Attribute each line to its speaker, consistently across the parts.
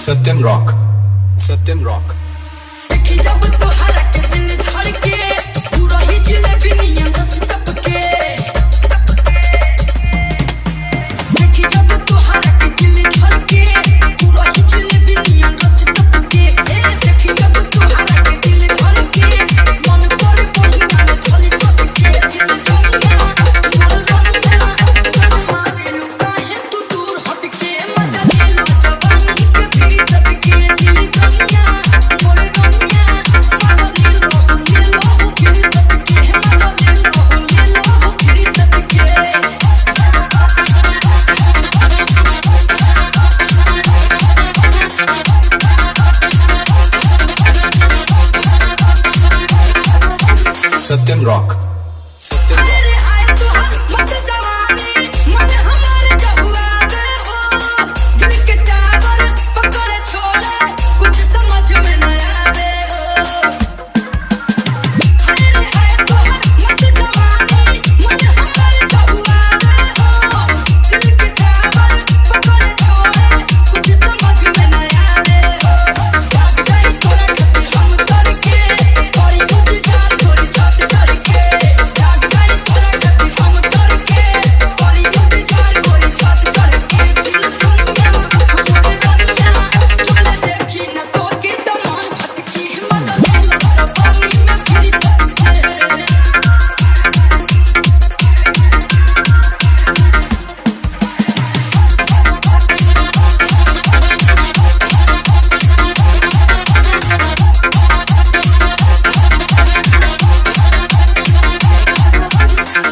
Speaker 1: सत्यम rock, सत्यम rock.
Speaker 2: सखी जब तोहरा के दिल धड़के पूरा ही जिलेबी नियन रस टपके। सखी जब तोहरा के दिल धड़के पूरा ही जिलेबी नियन रस टपके। सखी जब तोहरा के दिल धड़के मन करे पहिया में थली कस के। दिल दुनिया मोर दुनिया मारे लुका है तू दूर हटके। मजा ले लो जवानी के भी सबके। दिल दुनिया मोर दुनिया मजा ले लो भी सबके। मजा ले लो भी सबके।
Speaker 1: सत्यम रॉक, सत्यम रॉक।
Speaker 2: अरे आए तो मत जवानी मन हमारे जहुआ दे हो। दिल के टावर पकड़े छोड़े कुछ समझ में न आवे हो। अरे आए तो मत जवानी मन हमारे जहुआ दे हो। दिल के टावर पकड़े छोड़े कुछ समझ में न आवे हो। जाग जाई तोरा खती हम करके और मुझे जान थोड़ी छत चढ़ के। जाग जाई तोरा खती हम करके और मुझे जान थोड़ी छत चढ़ के। दिल दुनिया मोर दुनिया चले देखी न तो के तमान भटकी। मजा ले लो जवानी में फिर सकते।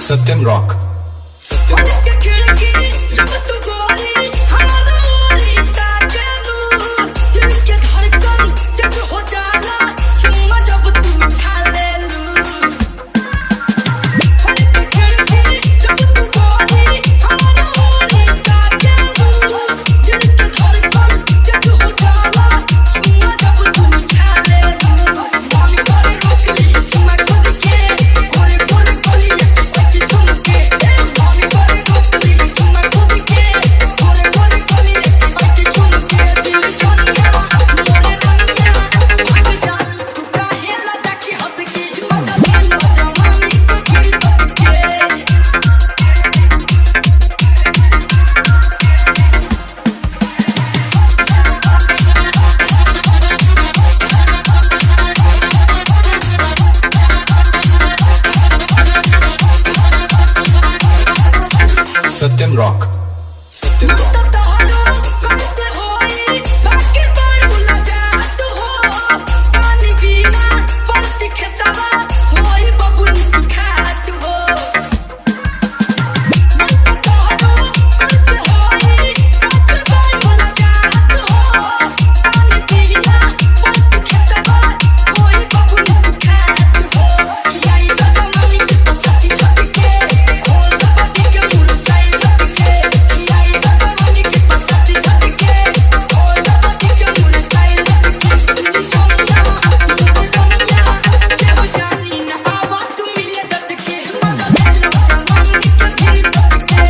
Speaker 1: सत्यम रॉक, सत्यम
Speaker 2: मन
Speaker 1: रॉक।
Speaker 2: के खिड़की जब तू गोली हमारा ओरी ताकेलू। दिल के धड़कन तेज हो जाला चुम्मा जब तू छालेलू। मन के खिड़की जब तू गोली हमारा ओरी ताकेलू। दिल के धड़कन तेज हो जाला चुम्मा जब तू छालेलू। मन करे रोक ली चुम्मा खुद के गोले गोले गोली बच्ची झुमके। मन करे रोक ली चुम्मा खुद के गोले गोले गोली बच्ची झुमके। दिल दुनिया मोर दुनिया भाग जान तू काहे लजा के हंस के। मजा ले लो जवानी को फिर सबके।
Speaker 1: सत्यम रॉक, सत्यम
Speaker 2: मत
Speaker 1: रॉक।
Speaker 2: तोहरो मत होई बाकी पर भुला जात हो। पानी बिना परती खेतवा होई बबुनी सुखात हो। मत तोहरो मत होई बाकी पर भुला जात हो। पानी बिना परती खेतवा होई बबुनी सुखात हो। कियाई तो जमानी के छती छती के खोल दबती के मुरझाई लटके। कियाई तो जमानी के छती छती के खोल दबती के मुरझाई लटके। दिल दुनिया मोर दुनिया केहू जानी न आवा तू मिले डटके। मजा ले लो जवानी के भी सबके।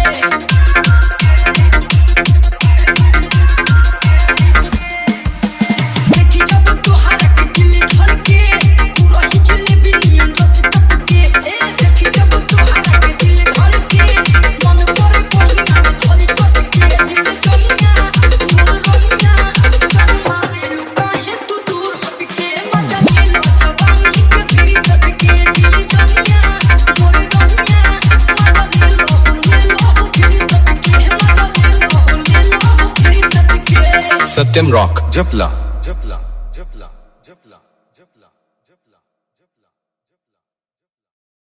Speaker 2: देखी जब तोहरा के दिल धड़के पूरा ही जिलेबी नियन रस टपके। देखी जब तोहरा के दिल धड़के मन करे पहिया में थली कस के। दिल दुनिया मोर दुनिया मारे लुका है तू दूर हटके। मजा ले लो जवानी के भी सबके। दिल दुनिया मोर दुनिया मजा ले लो भी सबके। मजा ले लो भी सबके।
Speaker 1: सत्यम रॉक, जपला।